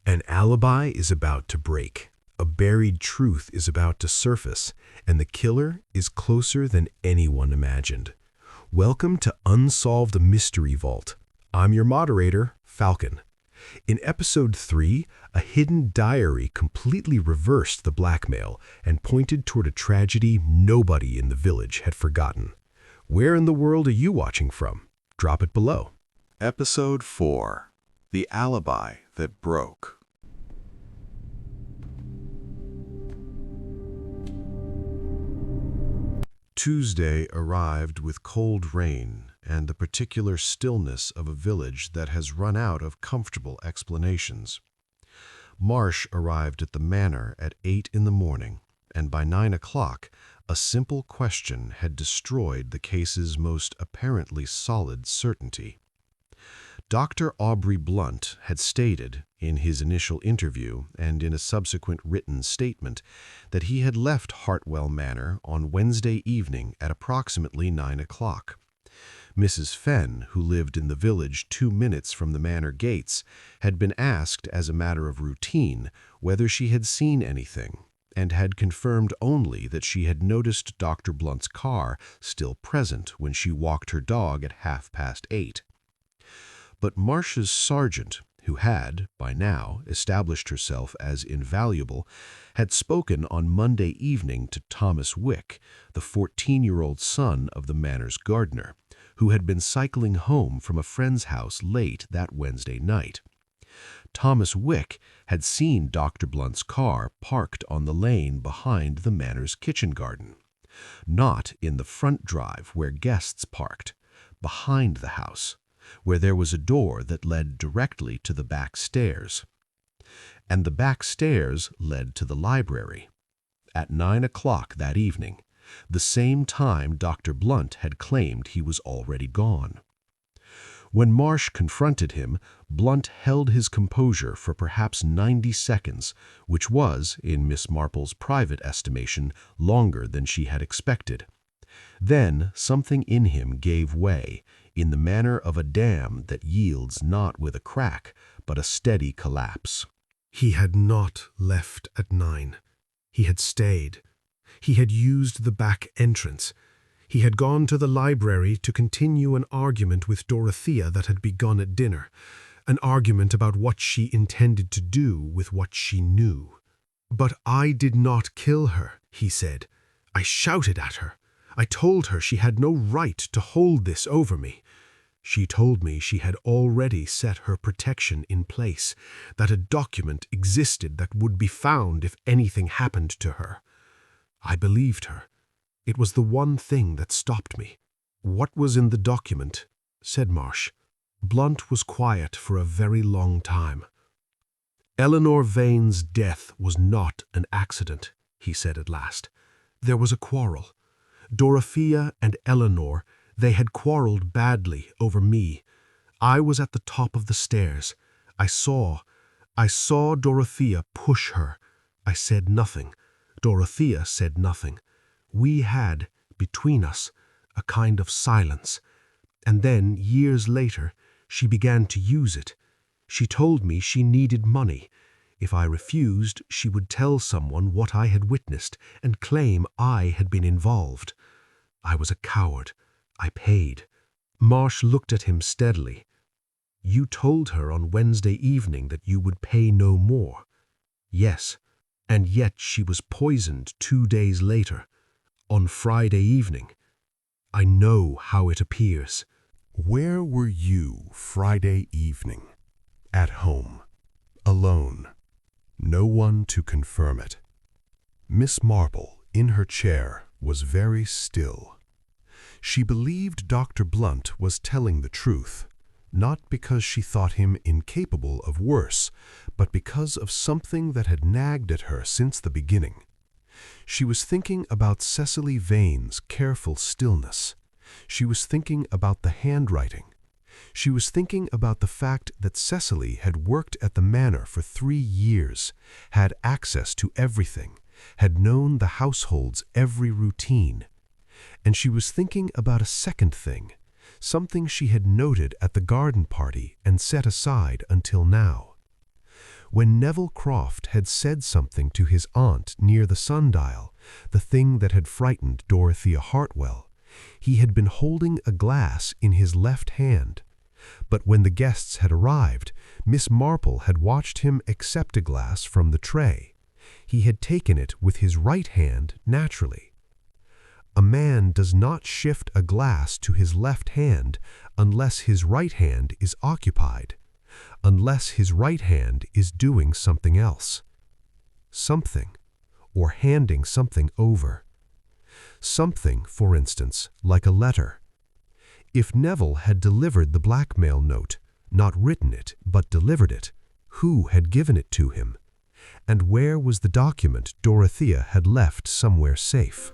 An alibi is about to break. A buried truth is about to surface, and the killer is closer than anyone imagined. Welcome to Unsolved Mystery Vault. I'm your moderator, Falcon. In Episode 3, a hidden diary completely reversed the blackmail and pointed toward a tragedy nobody in the village had forgotten. Where in the world are you watching from? Drop it below. Episode 4. The Alibi That Broke. Tuesday arrived with cold rain and the particular stillness of a village that has run out of comfortable explanations. Marsh arrived at the manor at 8 in the morning, and by 9 o'clock, a simple question had destroyed the case's most apparently solid certainty. Dr. Aubrey Blunt had stated, in his initial interview and in a subsequent written statement, that he had left Hartwell Manor on Wednesday evening at approximately 9 o'clock. Mrs. Fenn, who lived in the village 2 minutes from the manor gates, had been asked as a matter of routine whether she had seen anything, and had confirmed only that she had noticed Dr. Blunt's car still present when she walked her dog at 8:30. But Marsh's sergeant, who had, by now, established herself as invaluable, had spoken on Monday evening to Thomas Wick, the 14-year-old son of the manor's gardener, who had been cycling home from a friend's house late that Wednesday night. Thomas Wick had seen Dr. Blunt's car parked on the lane behind the manor's kitchen garden, not in the front drive where guests parked, behind the house, where there was a door that led directly to the back stairs. And the back stairs led to the library. At 9 o'clock that evening, the same time Dr. Blunt had claimed he was already gone. When Marsh confronted him, Blunt held his composure for perhaps 90 seconds, which was, in Miss Marple's private estimation, longer than she had expected. Then something in him gave way, in the manner of a dam that yields not with a crack, but a steady collapse. He had not left at 9. He had stayed. He had used the back entrance. He had gone to the library to continue an argument with Dorothea that had begun at dinner, an argument about what she intended to do with what she knew. "But I did not kill her," he said. "I shouted at her. I told her she had no right to hold this over me. She told me she had already set her protection in place, that a document existed that would be found if anything happened to her. I believed her. It was the one thing that stopped me." "What was in the document?" said Marsh. Blunt was quiet for a very long time. "Eleanor Vane's death was not an accident," he said at last. "There was a quarrel. Dorothea and Eleanor, they had quarreled badly over me. I was at the top of the stairs. I saw Dorothea push her. I said nothing. Dorothea said nothing. We had, between us, a kind of silence. And then, years later, she began to use it. She told me she needed money. If I refused, she would tell someone what I had witnessed and claim I had been involved. I was a coward. I paid." Marsh looked at him steadily. "You told her on Wednesday evening that you would pay no more." "Yes, and yet she was poisoned 2 days later, on Friday evening. I know how it appears." Where were you Friday evening? At home. Alone. No one to confirm it. Miss Marple, in her chair, was very still. She believed Dr. Blunt was telling the truth, not because she thought him incapable of worse, but because of something that had nagged at her since the beginning. She was thinking about Cecily Vane's careful stillness. She was thinking about the handwriting. She was thinking about the fact that Cecily had worked at the manor for 3 years, had access to everything, had known the household's every routine. And she was thinking about a second thing, something she had noted at the garden party and set aside until now. When Neville Croft had said something to his aunt near the sundial, the thing that had frightened Dorothea Hartwell, he had been holding a glass in his left hand. But when the guests had arrived, Miss Marple had watched him accept a glass from the tray. He had taken it with his right hand naturally. A man does not shift a glass to his left hand unless his right hand is occupied, unless his right hand is doing something else. Something, or handing something over. Something, for instance, like a letter. If Neville had delivered the blackmail note, not written it, but delivered it, who had given it to him? And where was the document Dorothea had left somewhere safe?